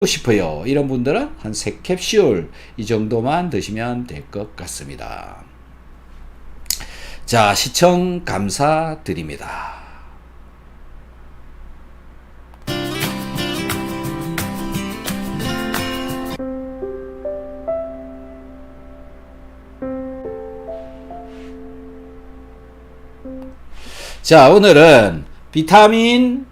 싶어요. 이런 분들은 한 3캡슐 이 정도만 드시면 될 것 같습니다. 자, 시청 감사드립니다. 자, 오늘은 비타민,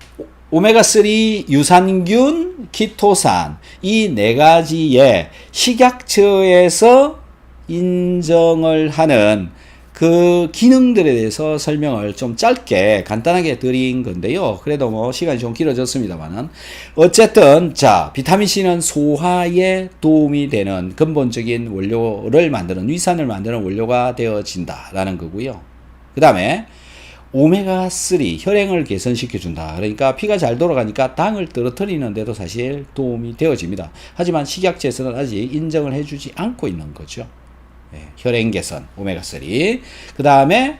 오메가3, 유산균, 키토산 이 네 가지의 식약처에서 인정을 하는 그 기능들에 대해서 설명을 좀 짧게 간단하게 드린 건데요. 그래도 뭐 시간이 좀 길어졌습니다만은 어쨌든 자, 비타민C는 소화에 도움이 되는 근본적인 원료를 만드는 위산을 만드는 원료가 되어진다라는 거고요. 그 다음에 오메가3 혈행을 개선시켜준다. 그러니까 피가 잘 돌아가니까 당을 떨어뜨리는데도 사실 도움이 되어집니다. 하지만 식약처에서는 아직 인정을 해주지 않고 있는 거죠. 혈행 개선 오메가3. 그 다음에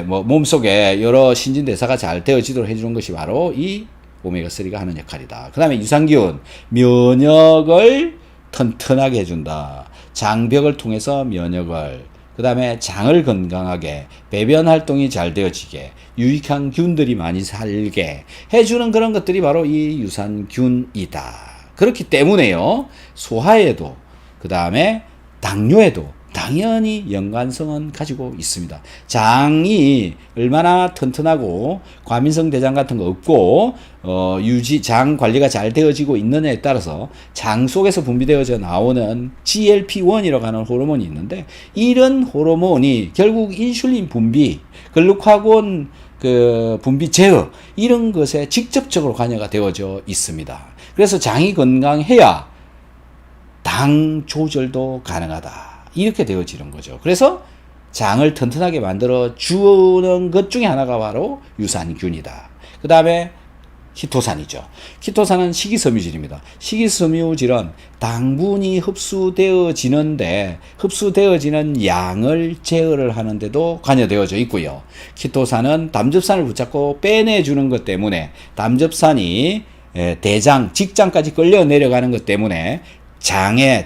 뭐 몸속에 여러 신진대사가 잘 되어지도록 해주는 것이 바로 이 오메가3가 하는 역할이다. 그 다음에 유산균 면역을 튼튼하게 해준다. 장벽을 통해서 면역을, 그 다음에 장을 건강하게, 배변 활동이 잘 되어지게, 유익한 균들이 많이 살게 해주는 그런 것들이 바로 이 유산균이다. 그렇기 때문에요, 소화에도, 그 다음에 당뇨에도 당연히 연관성은 가지고 있습니다. 장이 얼마나 튼튼하고 과민성 대장 같은 거 없고 장 관리가 잘 되어지고 있느냐에 따라서 장 속에서 분비되어져 나오는 GLP-1이라고 하는 호르몬이 있는데, 이런 호르몬이 결국 인슐린 분비, 글루카곤 분비 제어 이런 것에 직접적으로 관여가 되어져 있습니다. 그래서 장이 건강해야 당 조절도 가능하다. 이렇게 되어지는 거죠. 그래서 장을 튼튼하게 만들어 주는 것 중에 하나가 바로 유산균이다. 그 다음에 키토산이죠. 키토산은 식이섬유질입니다. 식이섬유질은 당분이 흡수되어지는데 흡수되어지는 양을 제어를 하는데도 관여되어져 있고요. 키토산은 담즙산을 붙잡고 빼내주는 것 때문에 담즙산이 대장, 직장까지 끌려 내려가는 것 때문에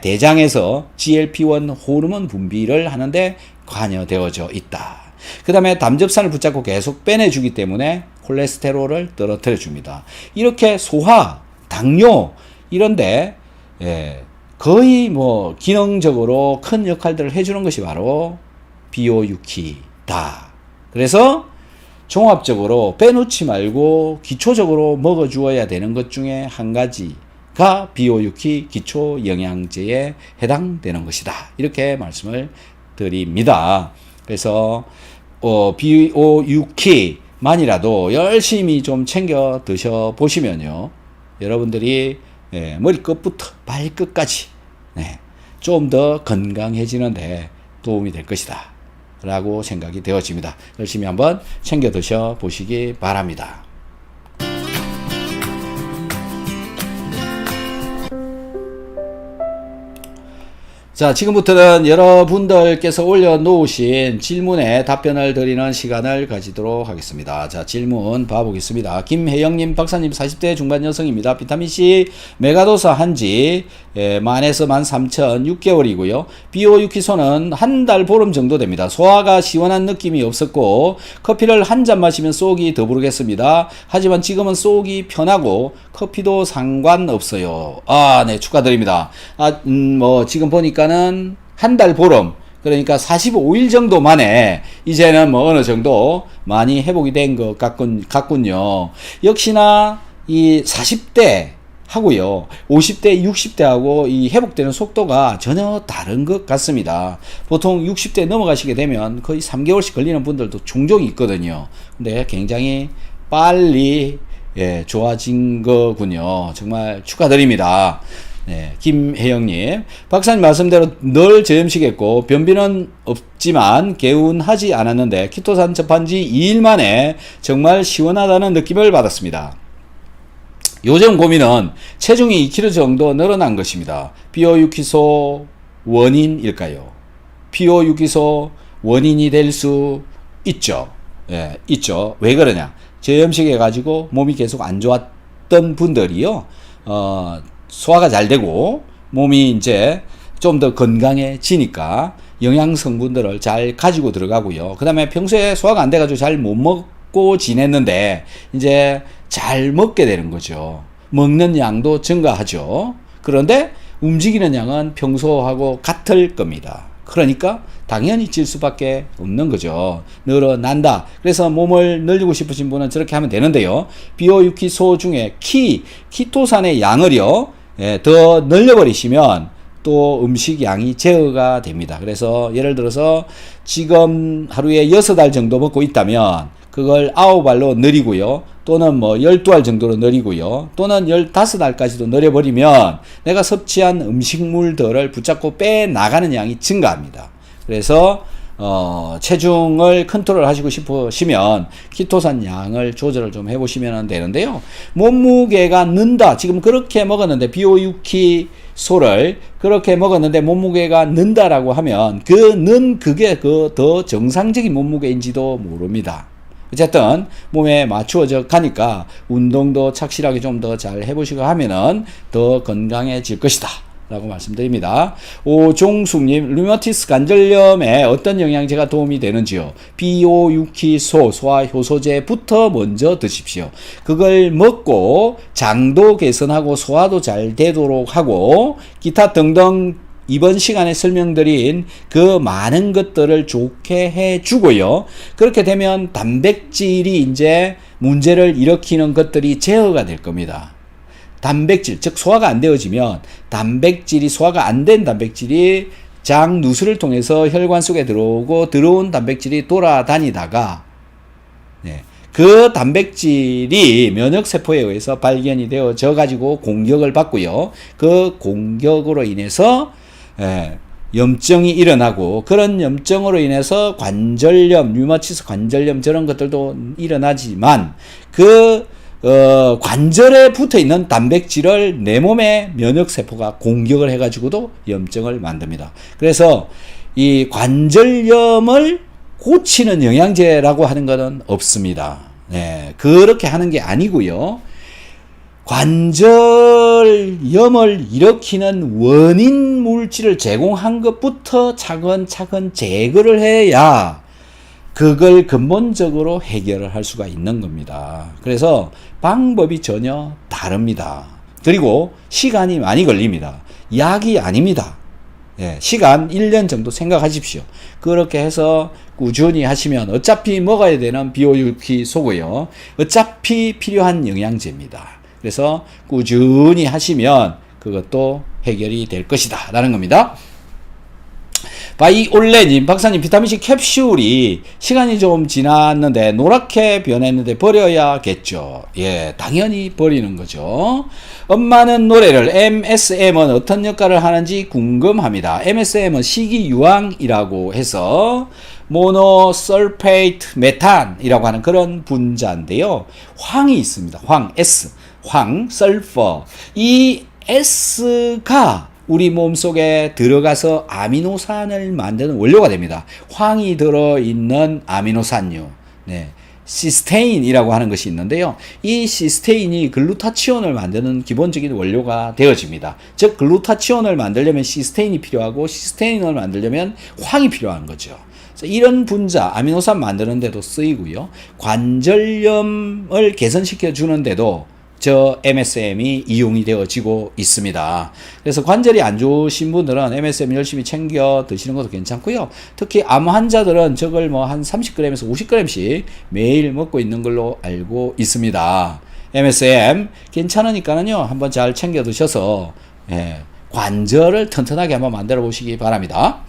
대장에서 GLP-1 호르몬 분비를 하는데 관여되어져 있다. 그 다음에 담즙산을 붙잡고 계속 빼내주기 때문에 콜레스테롤을 떨어뜨려 줍니다. 이렇게 소화, 당뇨 이런데 거의 뭐 기능적으로 큰 역할들을 해주는 것이 바로 비오유키다. 그래서 종합적으로 빼놓지 말고 기초적으로 먹어주어야 되는 것 중에 한 가지가 비오유키 기초 영양제에 해당되는 것이다. 이렇게 말씀을 드립니다. 그래서 비오유키만이라도 열심히 좀 챙겨 드셔 보시면요, 여러분들이 머리끝부터 발끝까지 좀 더 건강해지는데 도움이 될 것이다 라고 생각이 되어집니다. 열심히 한번 챙겨 드셔 보시기 바랍니다. 자, 지금부터는 여러분들께서 올려놓으신 질문에 답변을 드리는 시간을 가지도록 하겠습니다. 자, 질문 봐보겠습니다. 김혜영님, 박사님 40대 중반 여성입니다. 비타민C 메가도사 한지 만에서 13,000 6개월이고요. 비오유키소는 한 달 보름 정도 됩니다. 소화가 시원한 느낌이 없었고 커피를 한 잔 마시면 속이 더부르겠습니다. 하지만 지금은 속이 편하고 커피도 상관없어요. 네, 축하드립니다. 지금 보니까는 한 달 보름, 그러니까 45일 정도 만에 이제는 뭐 어느 정도 많이 회복이 된 것 같군요. 역시나 이 40대 하고요, 50대, 60대하고 이 회복되는 속도가 전혀 다른 것 같습니다. 보통 60대 넘어가시게 되면 거의 3개월씩 걸리는 분들도 종종 있거든요. 근데 굉장히 빨리 좋아진 거군요. 정말 축하드립니다. 김혜영님, 박사님 말씀대로 늘 저염식했고 변비는 없지만 개운하지 않았는데 키토산 접한 지 2일 만에 정말 시원하다는 느낌을 받았습니다. 요즘 고민은 체중이 2kg 정도 늘어난 것입니다. 비오유키소 원인일까요? 비오유키소 원인이 될 수 있죠. 있죠. 왜 그러냐? 저염식 해가지고 몸이 계속 안 좋았던 분들이요, 소화가 잘 되고 몸이 이제 좀 더 건강해지니까 영양 성분들을 잘 가지고 들어가고요. 그 다음에 평소에 소화가 안 돼가지고 잘 못 먹고 지냈는데 이제 잘 먹게 되는 거죠. 먹는 양도 증가하죠. 그런데 움직이는 양은 평소하고 같을 겁니다. 그러니까 당연히 찔 수밖에 없는 거죠. 늘어난다. 그래서 몸을 늘리고 싶으신 분은 저렇게 하면 되는데요. 비오유키소 중에 키토산의 양을요, 더 늘려버리시면 또 음식 양이 제어가 됩니다. 그래서 예를 들어서 지금 하루에 6알 정도 먹고 있다면 그걸 9알로 늘리고요. 또는 뭐 12알 정도로 늘리고요. 또는 15알까지도 늘려버리면 내가 섭취한 음식물들을 붙잡고 빼나가는 양이 증가합니다. 그래서 체중을 컨트롤 하시고 싶으시면 키토산 양을 조절을 좀 해보시면 되는데요. 몸무게가 는다. 지금 그렇게 먹었는데 비오유키소를 그렇게 먹었는데 몸무게가 는다라고 하면 그게 더 정상적인 몸무게인지도 모릅니다. 어쨌든 몸에 맞추어져 가니까 운동도 착실하게 좀 더 잘 해보시고 하면은 더 건강해질 것이다 라고 말씀드립니다. 오종숙님, 류마티스 관절염에 어떤 영양제가 도움이 되는지요? 비오유키소 소화효소제부터 먼저 드십시오. 그걸 먹고 장도 개선하고 소화도 잘 되도록 하고 기타 등등 이번 시간에 설명드린 그 많은 것들을 좋게 해주고요. 그렇게 되면 단백질이 이제 문제를 일으키는 것들이 제어가 될 겁니다. 단백질, 즉 소화가 안 되어지면 소화가 안 된 단백질이 장 누수를 통해서 혈관 속에 들어오고 들어온 단백질이 돌아다니다가 그 단백질이 면역세포에 의해서 발견이 되어져 가지고 공격을 받고요. 그 공격으로 인해서 염증이 일어나고 그런 염증으로 인해서 관절염, 류마티스 관절염 저런 것들도 일어나지만 관절에 붙어 있는 단백질을 내 몸의 면역세포가 공격을 해가지고도 염증을 만듭니다. 그래서 이 관절염을 고치는 영양제라고 하는 것은 없습니다. 그렇게 하는 게 아니고요. 관절염을 일으키는 원인 물질을 제공한 것부터 차근차근 제거를 해야 그걸 근본적으로 해결을 할 수가 있는 겁니다. 그래서 방법이 전혀 다릅니다. 그리고 시간이 많이 걸립니다. 약이 아닙니다. 시간 1년 정도 생각하십시오. 그렇게 해서 꾸준히 하시면 어차피 먹어야 되는 비오유키소고요. 어차피 필요한 영양제입니다. 그래서 꾸준히 하시면 그것도 해결이 될 것이다 라는 겁니다. 바이올레님, 박사님, 비타민C 캡슐이 시간이 좀 지났는데 노랗게 변했는데 버려야겠죠? 당연히 버리는 거죠. 엄마는 노래를, MSM은 어떤 역할을 하는지 궁금합니다. MSM은 식이유황이라고 해서 모노설페이트 메탄이라고 하는 그런 분자인데요. 황이 있습니다. 황, 설퍼. 이 S가 우리 몸속에 들어가서 아미노산을 만드는 원료가 됩니다. 황이 들어있는 아미노산류. 시스테인이라고 하는 것이 있는데요. 이 시스테인이 글루타치온을 만드는 기본적인 원료가 되어집니다. 즉, 글루타치온을 만들려면 시스테인이 필요하고 시스테인을 만들려면 황이 필요한 거죠. 이런 분자, 아미노산 만드는 데도 쓰이고요. 관절염을 개선시켜 주는데도 저 MSM이 이용이 되어지고 있습니다. 그래서 관절이 안 좋으신 분들은 MSM 열심히 챙겨 드시는 것도 괜찮고요. 특히 암 환자들은 저걸 뭐 한 30g에서 50g씩 매일 먹고 있는 걸로 알고 있습니다. MSM 괜찮으니까는요, 한번 잘 챙겨 드셔서 관절을 튼튼하게 한번 만들어 보시기 바랍니다.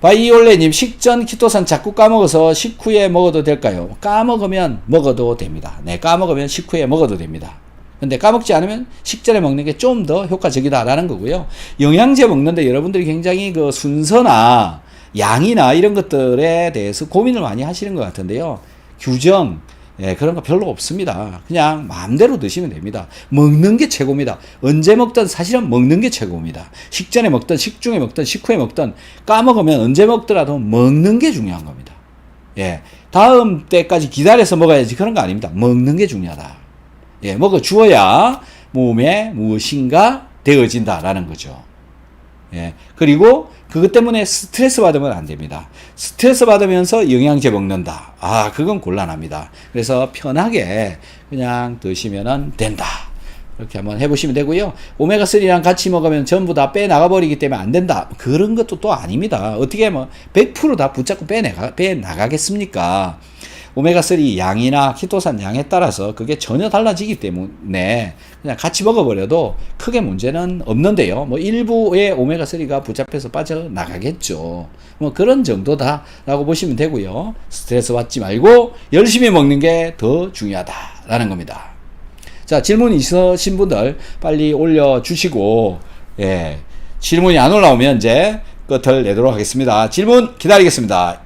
바이올레님, 식전 키토산 자꾸 까먹어서 식후에 먹어도 될까요? 까먹으면 먹어도 됩니다. 까먹으면 식후에 먹어도 됩니다. 근데 까먹지 않으면 식전에 먹는 게 좀 더 효과적이다라는 거고요. 영양제 먹는데 여러분들이 굉장히 그 순서나 양이나 이런 것들에 대해서 고민을 많이 하시는 것 같은데요. 규정, 그런 거 별로 없습니다. 그냥 마음대로 드시면 됩니다. 먹는 게 최고입니다. 언제 먹든 사실은 먹는 게 최고입니다. 식전에 먹든 식중에 먹든 식후에 먹든 까먹으면 언제 먹더라도 먹는 게 중요한 겁니다. 다음 때까지 기다려서 먹어야지 그런 거 아닙니다. 먹는 게 중요하다. 먹어 주어야 몸에 무엇인가 되어진다라는 거죠. 예. 그리고 그것 때문에 스트레스 받으면 안 됩니다. 스트레스 받으면서 영양제 먹는다. 아, 그건 곤란합니다. 그래서 편하게 그냥 드시면 된다. 이렇게 한번 해보시면 되고요. 오메가3랑 같이 먹으면 전부 다 빼나가버리기 때문에 안 된다. 그런 것도 또 아닙니다. 어떻게 하면 100% 붙잡고 빼나가겠습니까? 오메가3 양이나 키토산 양에 따라서 그게 전혀 달라지기 때문에 그냥 같이 먹어버려도 크게 문제는 없는데요. 뭐 일부의 오메가3가 붙잡혀서 빠져나가겠죠. 뭐 그런 정도다라고 보시면 되고요. 스트레스 받지 말고 열심히 먹는 게 더 중요하다라는 겁니다. 자, 질문 있으신 분들 빨리 올려주시고, 예, 질문이 안 올라오면 이제 끝을 내도록 하겠습니다. 질문 기다리겠습니다.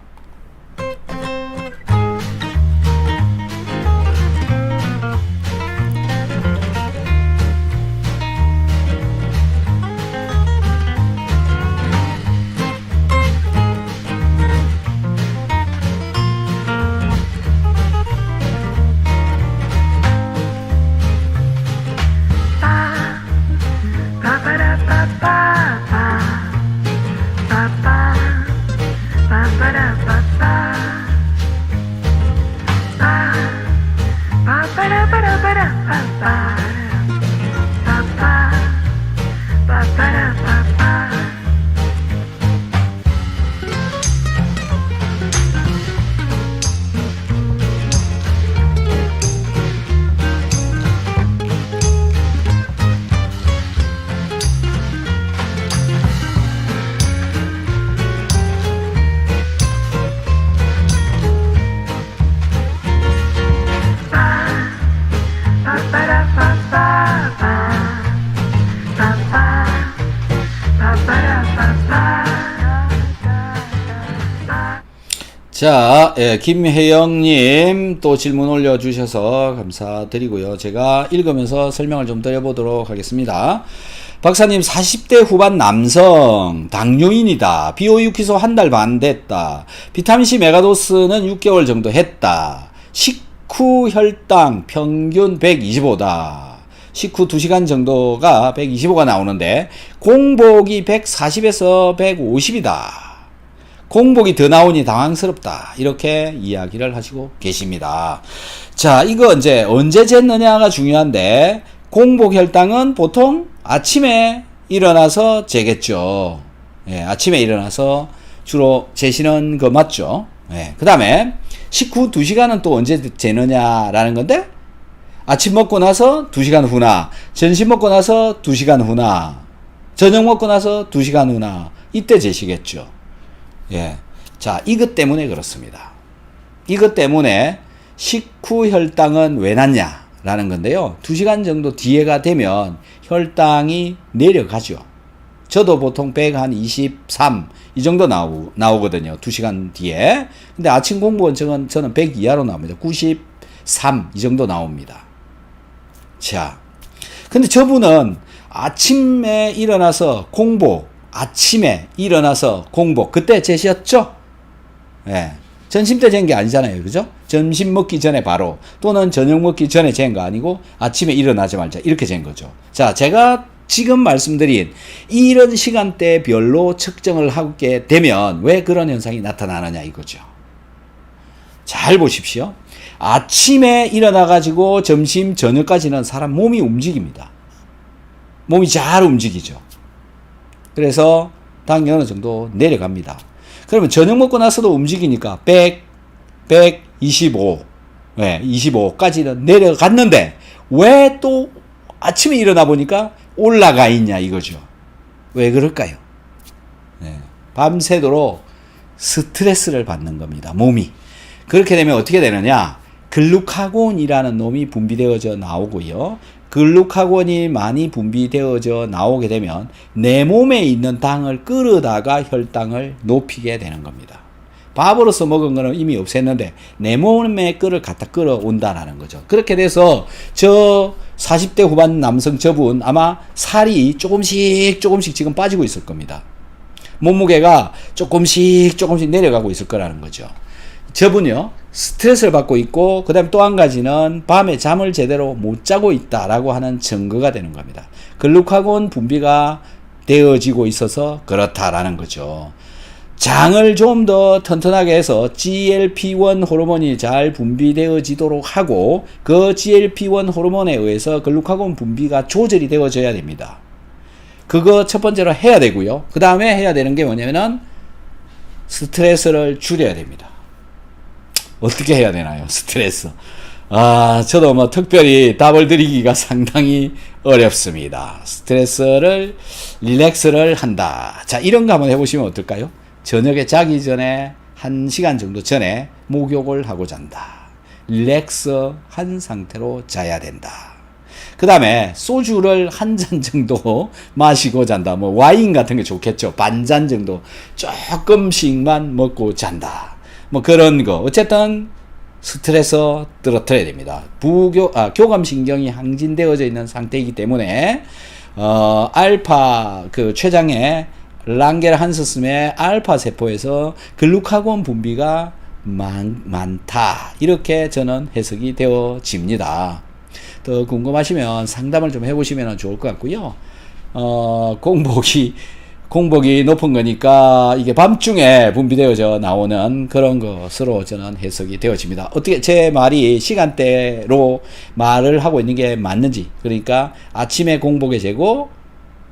자, 예, 김혜영님 또 질문 올려주셔서 감사드리고요. 제가 읽으면서 설명을 좀 드려보도록 하겠습니다. 박사님, 40대 후반 남성, 당뇨인이다. 비오유키소 한 달 반 됐다. 비타민C 메가도스는 6개월 정도 했다. 식후 혈당 평균 125다. 식후 2시간 정도가 125가 나오는데 공복이 140에서 150이다. 공복이 더 나오니 당황스럽다. 이렇게 이야기를 하시고 계십니다. 자, 이거 이제 언제 쟀느냐가 중요한데, 공복 혈당은 보통 아침에 일어나서 재겠죠. 예, 아침에 일어나서 주로 재시는 거 맞죠? 예, 그 다음에 식후 2시간은 또 언제 재느냐라는 건데, 아침 먹고 나서 2시간 후나, 점심 먹고 나서 2시간 후나, 저녁 먹고 나서 2시간 후나, 이때 재시겠죠. 예. 자, 이것 때문에 그렇습니다. 이것 때문에 식후 혈당은 왜 낮냐라는 건데요. 2시간 정도 뒤에가 되면 혈당이 내려가죠. 저도 보통 123, 이 정도 나오거든요. 2시간 뒤에. 근데 아침 공복은 저는 100 이하로 나옵니다. 93, 이 정도 나옵니다. 자, 근데 저분은 아침에 일어나서 공복, 아침에 일어나서 공복, 그때 재셨죠? 예. 점심 때 잰 게 아니잖아요. 그죠? 점심 먹기 전에 바로, 또는 저녁 먹기 전에 잰 거 아니고 아침에 일어나자마자 이렇게 잰 거죠. 자, 제가 지금 말씀드린 이런 시간대별로 측정을 하게 되면 왜 그런 현상이 나타나느냐 이거죠. 잘 보십시오. 아침에 일어나가지고 점심, 저녁까지는 사람 몸이 움직입니다. 몸이 잘 움직이죠. 그래서 당이 어느 정도 내려갑니다. 그러면 저녁 먹고 나서도 움직이니까 100, 125, 네, 25까지는 내려갔는데 왜 또 아침에 일어나 보니까 올라가 있냐 이거죠. 왜 그럴까요? 네, 밤새도록 스트레스를 받는 겁니다. 몸이. 그렇게 되면 어떻게 되느냐? 글루카곤이라는 놈이 분비되어져 나오고요. 글루카곤이 많이 분비되어져 나오게 되면 내 몸에 있는 당을 끌어다가 혈당을 높이게 되는 겁니다. 밥으로서 먹은 거는 이미 없앴는데 내 몸에 끌을 갖다 끌어온다라는 거죠. 그렇게 돼서 저 40대 후반 남성 저분 아마 살이 조금씩 지금 빠지고 있을 겁니다. 몸무게가 조금씩 내려가고 있을 거라는 거죠. 저분요, 스트레스를 받고 있고, 그 다음에 또 한 가지는 밤에 잠을 제대로 못 자고 있다라고 하는 증거가 되는 겁니다. 글루카곤 분비가 되어지고 있어서 그렇다라는 거죠. 장을 좀 더 튼튼하게 해서 GLP-1 호르몬이 잘 분비되어지도록 하고, 그 GLP-1 호르몬에 의해서 글루카곤 분비가 조절이 되어져야 됩니다. 그거 첫 번째로 해야 되고요. 그 다음에 해야 되는 게 뭐냐면은 스트레스를 줄여야 됩니다. 어떻게 해야 되나요? 스트레스. 저도 뭐 특별히 답을 드리기가 상당히 어렵습니다. 스트레스를, 릴렉스를 한다. 자, 이런 거 한번 해보시면 어떨까요? 저녁에 자기 전에 1시간 정도 전에 목욕을 하고 잔다. 릴렉스 한 상태로 자야 된다. 그 다음에 소주를 한 잔 정도 마시고 잔다. 뭐 와인 같은 게 좋겠죠. 반잔 정도 조금씩만 먹고 잔다. 뭐 그런 거. 어쨌든 스트레스 떨어뜨려야 됩니다. 교감신경이 항진되어져 있는 상태이기 때문에 알파 그 췌장에 랑게르한스스의 알파 세포에서 글루카곤 분비가 많다. 이렇게 저는 해석이 되어집니다. 더 궁금하시면 상담을 좀 해보시면 좋을 것 같고요. 공복이 높은 거니까 이게 밤중에 분비되어져 나오는 그런 것으로 저는 해석이 되어집니다. 어떻게 제 말이 시간대로 말을 하고 있는 게 맞는지, 그러니까 아침에 공복에 재고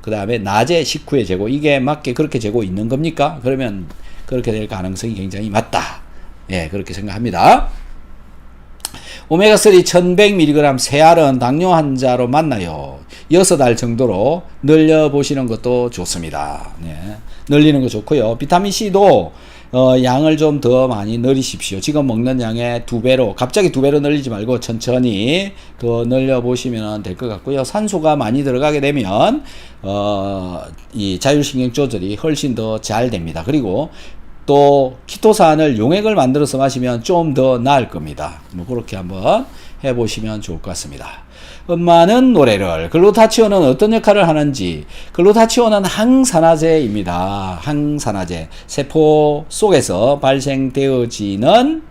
그 다음에 낮에 식후에 재고, 이게 맞게 그렇게 재고 있는 겁니까? 그러면 그렇게 될 가능성이 굉장히 맞다. 예, 그렇게 생각합니다. 오메가3 1100mg 새알은 당뇨 환자로 맞나요? 6알 정도로 늘려보시는 것도 좋습니다. 네, 늘리는 거 좋고요. 비타민C도 양을 좀 더 많이 늘리십시오. 지금 먹는 양의 2배로, 갑자기 2배로 늘리지 말고 천천히 더 늘려보시면 될 것 같고요. 산소가 많이 들어가게 되면 이 자율신경 조절이 훨씬 더 잘 됩니다. 그리고 또 키토산을 용액을 만들어서 마시면 좀 더 나을 겁니다. 뭐 그렇게 한번 해보시면 좋을 것 같습니다. 엄마는 노래를. 글루타치온은 어떤 역할을 하는지. 글루타치온은 항산화제입니다. 항산화제. 세포 속에서 발생되어지는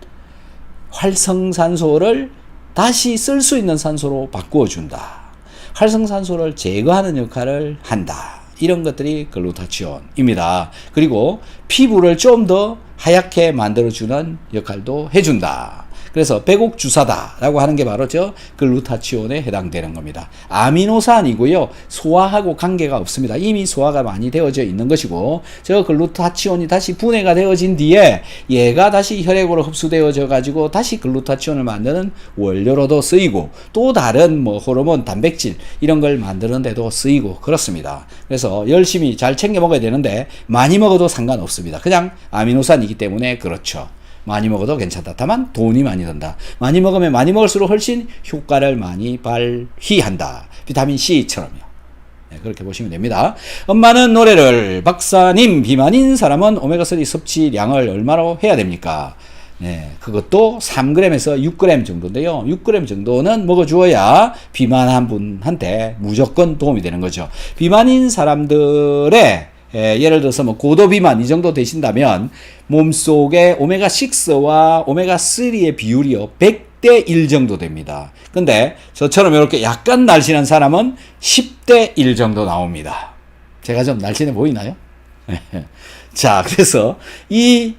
활성산소를 다시 쓸 수 있는 산소로 바꾸어 준다. 활성산소를 제거하는 역할을 한다. 이런 것들이 글루타치온입니다. 그리고 피부를 좀 더 하얗게 만들어주는 역할도 해준다. 그래서 배곡주사다라고 하는 게 바로 저 글루타치온에 해당되는 겁니다. 아미노산이고요. 소화하고 관계가 없습니다. 이미 소화가 많이 되어져 있는 것이고, 저 글루타치온이 다시 분해가 되어진 뒤에 얘가 다시 혈액으로 흡수되어져 가지고 다시 글루타치온을 만드는 원료로도 쓰이고, 또 다른 뭐 호르몬, 단백질 이런 걸 만드는 데도 쓰이고 그렇습니다. 그래서 열심히 잘 챙겨 먹어야 되는데 많이 먹어도 상관없습니다. 그냥 아미노산이기 때문에 그렇죠. 많이 먹어도 괜찮다. 다만 돈이 많이 든다. 많이 먹으면 많이 먹을수록 훨씬 효과를 많이 발휘한다. 비타민 C처럼요. 네, 그렇게 보시면 됩니다. 엄마는 노래를. 박사님, 비만인 사람은 오메가3 섭취량을 얼마로 해야 됩니까? 네, 그것도 3g에서 6g 정도인데요. 6g 정도는 먹어주어야 비만한 분한테 무조건 도움이 되는 거죠. 비만인 사람들의 예를 들어서 뭐 고도 비만 이 정도 되신다면 몸속에 오메가6와 오메가3의 비율이요 100대 1 정도 됩니다. 근데 저처럼 이렇게 약간 날씬한 사람은 10대 1 정도 나옵니다. 제가 좀 날씬해 보이나요? 자, 그래서 이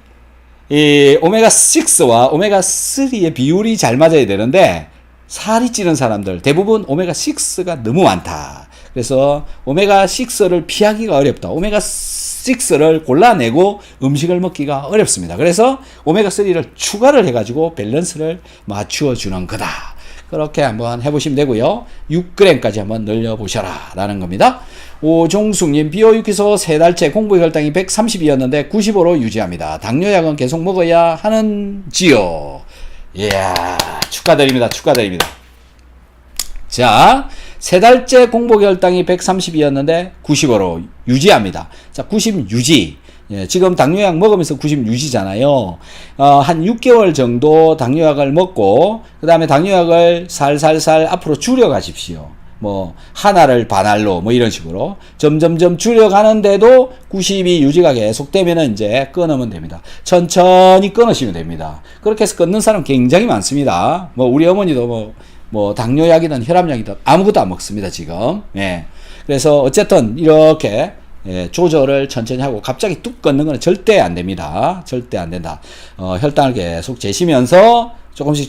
오메가6와 오메가3의 비율이 잘 맞아야 되는데, 살이 찌는 사람들 대부분 오메가6가 너무 많다. 그래서 오메가6를 피하기가 어렵다. 오메가6를 골라내고 음식을 먹기가 어렵습니다. 그래서 오메가3를 추가를 해가지고 밸런스를 맞추어 주는 거다. 그렇게 한번 해보시면 되고요. 6g까지 한번 늘려보셔라 라는 겁니다. 오종숙님, 비오6기소 3달째 공복 혈당이 130이었는데 95로 유지합니다. 당뇨약은 계속 먹어야 하는지요? 이야, 축하드립니다. 축하드립니다. 자, 3달째 공복 혈당이 130이었는데 95로 유지합니다. 자, 90 유지. 예, 지금 당뇨약 먹으면서 90 유지잖아요. 한 6개월 정도 당뇨약을 먹고, 그 다음에 당뇨약을 살살살 앞으로 줄여 가십시오. 뭐 하나를 반알로 뭐 이런 식으로 점점점 줄여가는데도 90이 유지가 계속되면은 이제 끊으면 됩니다. 천천히 끊으시면 됩니다. 그렇게 해서 끊는 사람 굉장히 많습니다. 뭐 우리 어머니도 뭐 당뇨약이든 혈압약이든 아무것도 안 먹습니다 지금. 예. 그래서 어쨌든 이렇게 조절을 천천히 하고 갑자기 뚝 끊는 건 절대 안 됩니다. 절대 안 된다. 혈당을 계속 재시면서 조금씩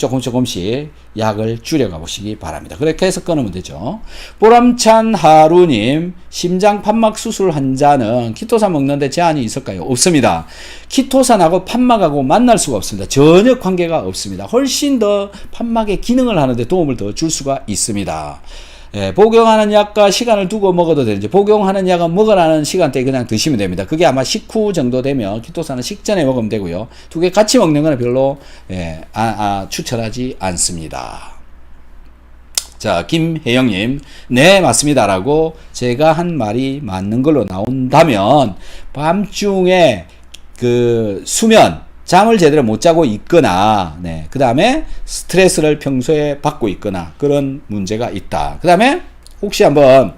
약을 줄여가 보시기 바랍니다. 그렇게 해서 끊으면 되죠. 보람찬 하루님, 심장 판막 수술 환자는 키토산 먹는데 제한이 있을까요? 없습니다. 키토산하고 판막하고 만날 수가 없습니다. 전혀 관계가 없습니다. 훨씬 더 판막의 기능을 하는데 도움을 더 줄 수가 있습니다. 예, 복용하는 약과 시간을 두고 먹어도 되는지, 복용하는 약은 먹으라는 시간대에 그냥 드시면 됩니다. 그게 아마 식후 정도 되면 키토산은 식전에 먹으면 되고요. 두 개 같이 먹는 거는 별로 추천하지 않습니다. 자, 김혜영님, 네 맞습니다 라고 제가 한 말이 맞는 걸로 나온다면 밤중에 그 수면 잠을 제대로 못 자고 있거나, 그 다음에 스트레스를 평소에 받고 있거나 그런 문제가 있다. 그 다음에 혹시 한번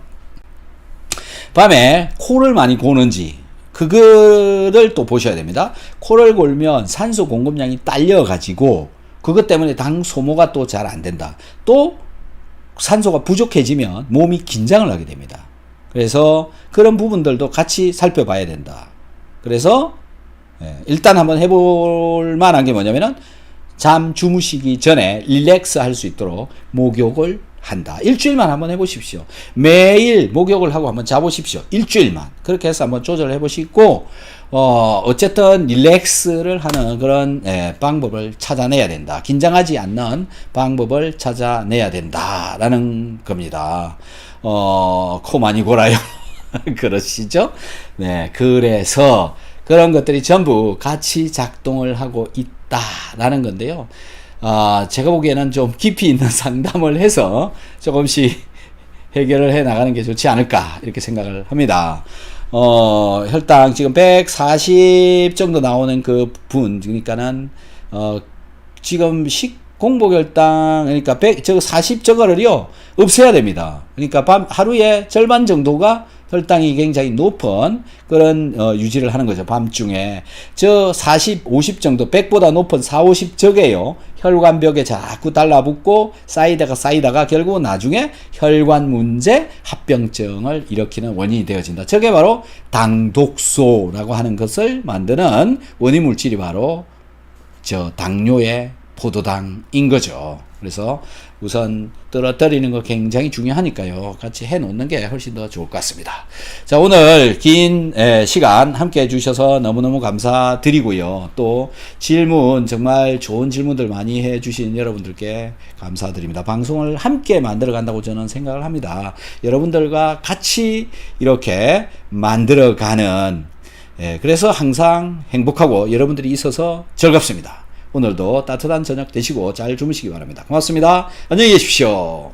밤에 코를 많이 고는지 그거를 또 보셔야 됩니다. 코를 골면 산소 공급량이 딸려 가지고 그것 때문에 당 소모가 또 잘 안 된다. 또 산소가 부족해지면 몸이 긴장을 하게 됩니다. 그래서 그런 부분들도 같이 살펴봐야 된다. 그래서 일단 한번 해볼 만한 게 뭐냐면은 잠 주무시기 전에 릴렉스 할 수 있도록 목욕을 한다. 일주일만 한번 해보십시오. 매일 목욕을 하고 한번 자보십시오. 일주일만. 그렇게 해서 한번 조절을 해보시고, 어쨌든 릴렉스를 하는 그런 방법을 찾아내야 된다. 긴장하지 않는 방법을 찾아내야 된다라는 겁니다. 코 많이 골아요. 그러시죠? 네. 그래서 그런 것들이 전부 같이 작동을 하고 있다라는 건데요. 제가 보기에는 좀 깊이 있는 상담을 해서 조금씩 해결을 해 나가는 게 좋지 않을까 이렇게 생각을 합니다. 혈당 지금 140 정도 나오는 그 분, 그러니까는 지금 공복혈당 그러니까 40 저거를요 없애야 됩니다. 그러니까 하루에 절반 정도가 혈당이 굉장히 높은 그런 유지를 하는 거죠. 밤중에 40, 50 정도 100보다 높은 4, 50 저게요. 혈관벽에 자꾸 달라붙고 쌓이다가 결국 나중에 혈관 문제, 합병증을 일으키는 원인이 되어진다. 저게 바로 당독소라고 하는 것을 만드는 원인 물질이 바로 당뇨의 포도당인 거죠. 그래서 우선 떨어뜨리는 거 굉장히 중요하니까요. 같이 해놓는 게 훨씬 더 좋을 것 같습니다. 자, 오늘 긴 시간 함께 해주셔서 너무너무 감사드리고요. 또 질문, 정말 좋은 질문들 많이 해주신 여러분들께 감사드립니다. 방송을 함께 만들어 간다고 저는 생각을 합니다. 여러분들과 같이 이렇게 만들어가는, 그래서 항상 행복하고 여러분들이 있어서 즐겁습니다. 오늘도 따뜻한 저녁 되시고 잘 주무시기 바랍니다. 고맙습니다. 안녕히 계십시오.